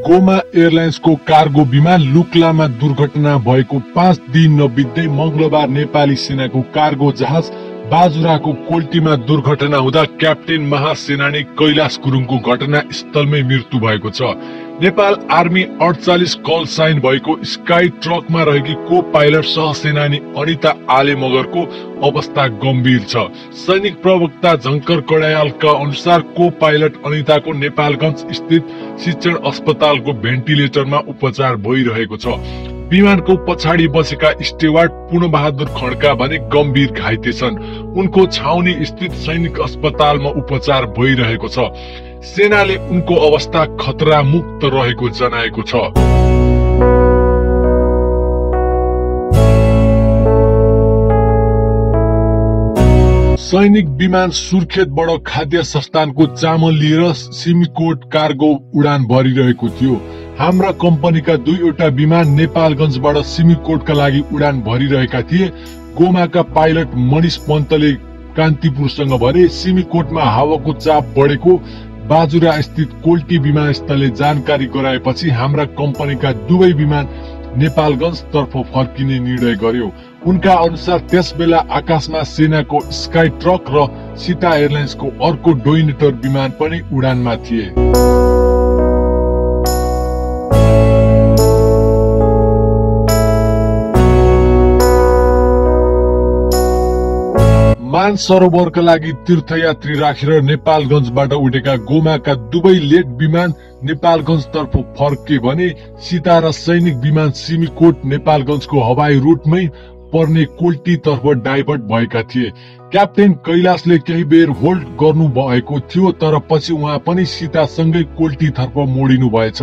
Goma एयरलाइन्सको cargo विमान लुक्लामा दुर्घटना भएको 5 दिन नबित्दै मंगलबार नेपाली सेनाको कार्गो जहाज बाजुराको कोल्टीमा दुर्घटना हुँदा क्याप्टेन महासेनानी कैलाश गुरुङको घटनास्थलमै मृत्यु भएको छ। नेपाल आर्मी 48 कल साइन भएको स्काई ट्रकमा रहेकी को पाइलट सहसेनानी अनिता आले मगरको अवस्था गम्भीर छ। सैनिक प्रवक्ता झंकर कडायालका अनुसार को पाइलट अनिताको नेपालगञ्ज स्थित शिक्षण अस्पतालको भेन्टिलेटरमा उपचार भइरहेको छ। विमानको पछाडि बसेका स्टेवार्ड पूर्णबहादुर खड्का भने गम्भीर घाइते छन्। उनको छाउनी स्थित सैनिक अस्पतालमा उपचार भइरहेको छ। सेनाले उनको अवस्था खतरा मुक्त रहेको जनाएको छ। सैनिक विमान सुर्खेतबाट खाद्य संस्थानको चामल लिएर सिमिकोट कार्गो उडान भरिरहेको थियो। हाम्रा कम्पनीका 2वटा विमान नेपालगञ्जबाट सिमिकोटका लागि उडान भरिरहेका थिए। गोमाका पाइलट मनिष पन्तले कान्तिपुरसँग भने सिमिकोटमा हावाको चाप बढेको बाजुरा स्थित कोल्टी विमानस्थलले जानकारी गराएपछि हाम्रा कम्पनीका 2 विमान नेपालगञ्ज तर्फ फर्किने निर्णय गर्यो। उनका अनुसार त्यसबेला आकाशमा सेनाको स्काई ट्रक र सीता एयरलाइन्सको अर्को डोइनेटर विमान पनि उडानमा थिए। मान सरोवरका लागि तीर्थयात्री राखेर नेपालगञ्जबाट उडेका गोमाका 2 लेट विमान नेपालगञ्ज तर्फ फर्के भने सीता र सैनिक विमान सिमिकोट नेपालगञ्जको हवाई रुटमै पर्ने कोल्टी तर्फ डाइभर्ट भएका थिए। क्याप्टेन कैलाशले केही बेर होल्ड गर्नु भएको थियो, तर पछि उहाँ पनि सीतासँगै कोल्टी तर्फ मोडिनु भएछ।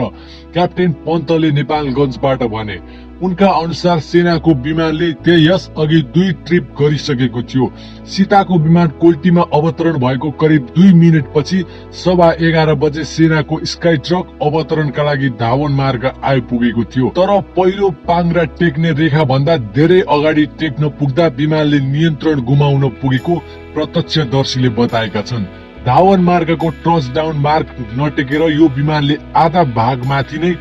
क्याप्टेन पन्तले नेपालगञ्जबाट भने उनका अनुसार सेनाको विमानले यस अघि 2 ट्रिप गरिसकेको थियो। सीताको विमान कोल्टीमा अवतरण भएको करिब 2 मिनेट पछि 11:15 बजे सेनाको स्काई ट्रक अवतरणका लागि धावन मार्ग आइपुगेको थियो। तर पहिलो पाङ्ग्रा टेक्ने रेखा भन्दा धेरै अगाडि टेक्न पुग्दा विमानले नियन्त्रण गुमाउन पुगेको प्रत्यक्षदर्शीले बताएका छन्। धावन मार्गको टच डाउन मार्ग नटेकेर यो विमानले आधा भागमाथि नै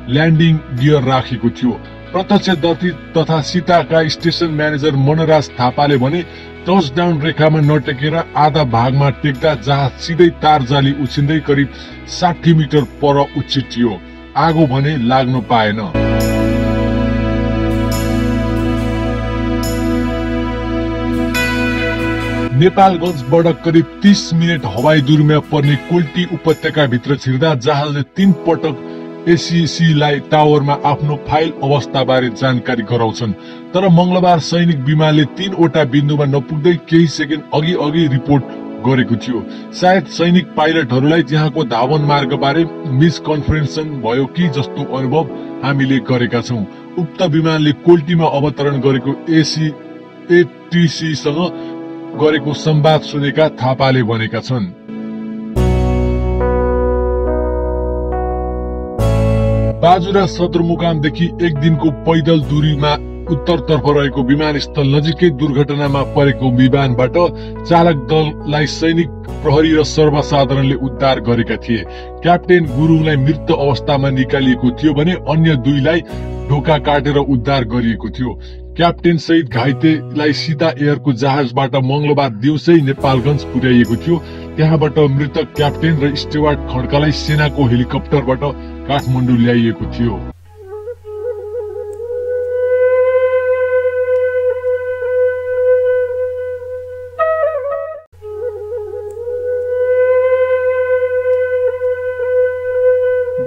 ल्यान्डिङ गियर राखेको थियो। प्रत्यक्षदर्शी तथा सीताका स्टेशन म्यानेजर मनराज थापाले भने टच डाउन रेखामा नटेकेर आधा भागमा टेक्दा जहाज सिधै तार जाली उछिन्दै करिब 60 मिटर पर उछिटियो। आगो भने लाग्न पाएन। नेपालगञ्जबाट करिब 30 मिनट हवाई दूरीमा पर्ने कोल्टी उपत्यका भित्र छिर्दा जहाजले 3 पटक एसीसीलाई टावरमा आफ्नो फाइल अवस्थाबारे जानकारी गराउँछन्। तर मंगलबार सैनिक विमानले 3वटा बिन्दुमा नपुग्दै केही सेकेन्ड अघि रिपोर्ट गरेको थियो। सायद सैनिक पाइलटहरूलाई त्यहाँको धावन मार्गबारे मिसकन्फरेन्सन भयो कि जस्तो अनुभव हामीले गरेका छौं। उक्त विमानले कोल्टीमा अवतरण गरेको एटीसीसँग गरेको संवाद सुनेका थापाले भनेका छन्। बाजुरा सदरमुकामदेखि 1 दिनको पैदल दूरीमा उत्तरतर्फ रहेको विमानस्थल नजिकै दुर्घटनामा परेको विमानबाट चालक दललाई सैनिक प्रहरी र सर्वसाधारणले उद्धार गरेका थिए। क्याप्टेन गुरुङलाई मृत अवस्थामा निकालिएको थियो भने अन्य 2लाई ढोका काटेर उद्धार गरिएको थियो। क्याप्टेन सहित घाइतेलाई सीता एयरको जहाजबाट मंगलबार दिउँसै नेपालगञ्ज पुर्याइएको थियो। त्यहाँबाट मृतक क्याप्टेन र स्टेवार्ड खड्कालाई सेनाको हेलिकप्टरबाट काठमाडौँ ल्याइएको थियो।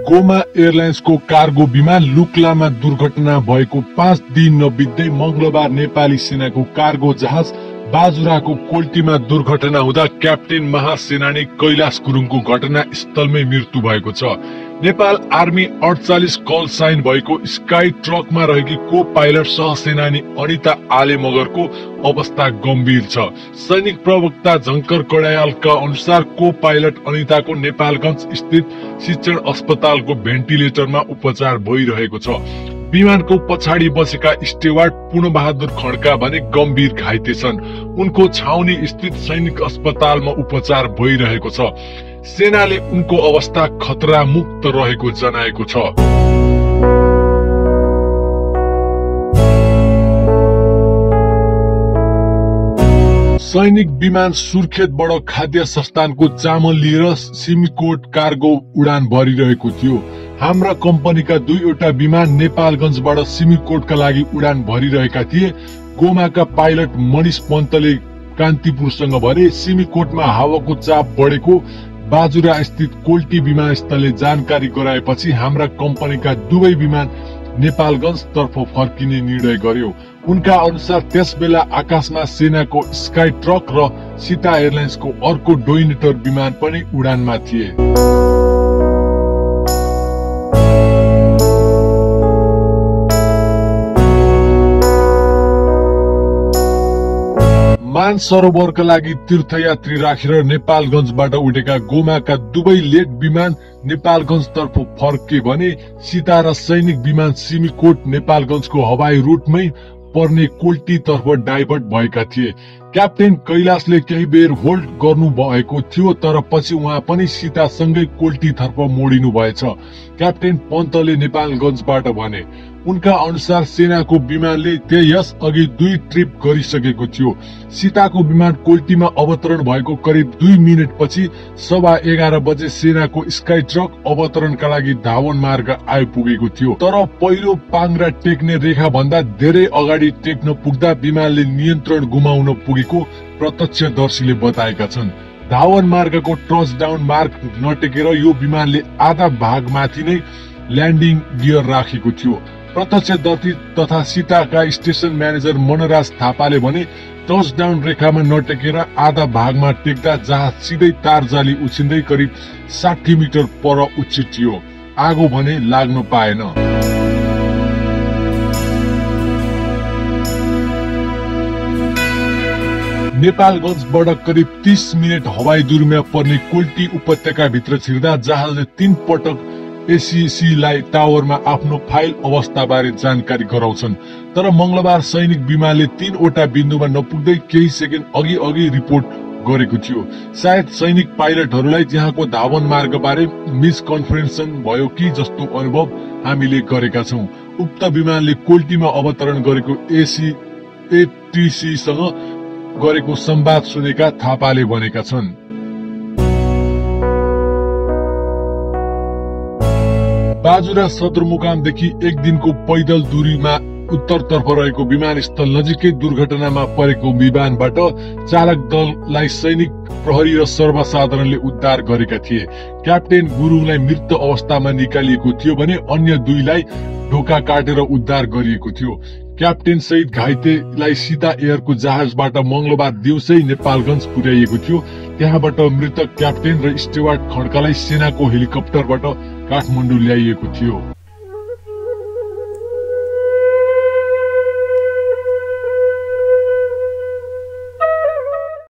गोमा एयरलाइन्सको कार्गो विमान लुक्लामा दुर्घटना भएको 5 दिन नबित्दै मंगलबार नेपाली सेनाको कार्गो जहाज बाजुराको कोल्टीमा दुर्घटना हुँदा क्याप्टेन महासेनानी कैलाश गुरुङको घटनास्थलमै मृत्यु भएको छ। नेपाल आर्मी 48 कल साइन भएको स्काई ट्रकमा रहेकी को पाइलट सहसेनानी अनिता आले मगरको अवस्था गम्भीर छ। सैनिक प्रवक्ता झंकर कडायालका अनुसार को पाइलट अनिताको नेपालगञ्ज स्थित शिक्षण अस्पतालको भेन्टिलेटरमा उपचार भइरहेको छ। विमानको पछाडि बसेका स्टेवार्ड पूर्णबहादुर खड्का भने गम्भीर घाइते छन्। उनको छाउनी स्थित सैनिक अस्पतालमा उपचार भइरहेको छ। सेनाले उनको अवस्था खतरा मुक्त रहेको जनाएको छ। सैनिक विमान सुर्खेतबाट खाद्य संस्थानको चामल लिएर सिमीकोट कार्गो उडान भरिरहेको थियो। हाम्रा कम्पनीका दुईवटा विमान नेपालगञ्जबाट सिमीकोटका लागि उडान भरिरहेका थिए। गोमाका पाइलट मनिष पन्तले कान्तिपुरसँग भने सिमीकोटमा हावाको चाप बढेको बाजुरा स्थित कोल्टी विमानस्थलले जानकारी गराएपछि हाम्रा कम्पनीका दुवै विमान नेपालगञ्ज तर्फ फर्किने निर्णय गर्यो। उनका अनुसार त्यसबेला आकाशमा सेनाको स्काई ट्रक र सीता एयरलाइन्सको अर्को डोइनेटर विमान पनि उडानमा थिए। मानसरोवरका लागि तीर्थयात्री राखेर नेपालगञ्जबाट उडेका गोमाका दुवै लेट विमान नेपालगञ्ज तर्फ फर्के भने सीता र सैनिक विमान सिमीकोट नेपालगञ्जको हवाई रुटमै पर्ने कोल्टी तर्फ डाइभर्ट भएका थिए। क्याप्टेन कैलाशले केही बेर होल्ड गर्नु भएको थियो, तर पछि उहाँ पनि सीतासँगै कोल्टी तर्फ मोडिनु भएछ। क्याप्टेन पन्तले नेपालगञ्जबाट भने उनका अनुसार सेनाको विमानले यस अघि 2 ट्रिप गरिसकेको थियो। सीताको विमान कोल्टीमा अवतरण भएको करिब 2 मिनेट पछि 11:15 बजे सेनाको स्काई ट्रक अवतरणका लागि धावन मार्ग आइपुगेको थियो। तर पहिलो पाङ्ग्रा टेक्ने रेखा भन्दा धेरै अगाडि टेक्न पुग्दा विमानले नियन्त्रण गुमाउन पुगेको प्रत्यक्षदर्शीले बताएका छन्। धावन मार्गको टच डाउन मार्ग नटेकेर यो विमानले आधा भागमाथि नै ल्यान्डिङ गियर राखेको थियो। प्रत्यक्षदर्शी तथा सीताका स्टेशन म्यानेजर मनराज थापाले भने टच डाउन रेखामा नटेकेर आधा भागमा टेक्दा जहाज सिधै तार जाली उछिन्दै करिब 60 मिटर पर उछिटियो। आगो भने लाग्न पाएन। नेपालगञ्जबाट करिब 30 मिनट हवाई दूरीमा पर्ने कोल्टी उपत्यका भित्र छिर्दा जहाजले 3 पटक एसीसीलाई टावरमा आफ्नो फाइल अवस्थाबारे जानकारी गराउँछन्। तर मंगलबार सैनिक विमानले 3वटा बिन्दुमा नपुग्दै केही सेकेन्ड अघि रिपोर्ट गरेको थियो। सायद सैनिक पाइलटहरूलाई त्यहाँको धावन मार्गबारे मिसकन्फरेन्सन भयो कि जस्तो अनुभव हामीले गरेका छौं। उक्त विमानले कोल्टीमा अवतरण गरेको एटीसीसँग गरेको संवाद सुनेका थापाले भनेका छन्। बाजुरा सदरमुकामदेखि 1 दिनको पैदल दूरीमा उत्तरतर्फ रहेको विमानस्थल नजिकै दुर्घटनामा परेको विमानबाट चालक दललाई सैनिक प्रहरी र सर्वसाधारणले उद्धार गरेका थिए। क्याप्टेन गुरुङलाई मृत अवस्थामा निकालिएको थियो भने अन्य 2लाई ढोका काटेर उद्धार गरिएको थियो। क्याप्टेन सहित घाइतेलाई सीता एयरको जहाजबाट मंगलबार दिउँसै नेपालगञ्ज पुर्याइएको थियो। त्यहाँबाट मृतक क्याप्टेन र स्टेवार्ड खड्कालाई सेनाको हेलिकप्टरबाट काठमाडौँ ल्याइएको थियो।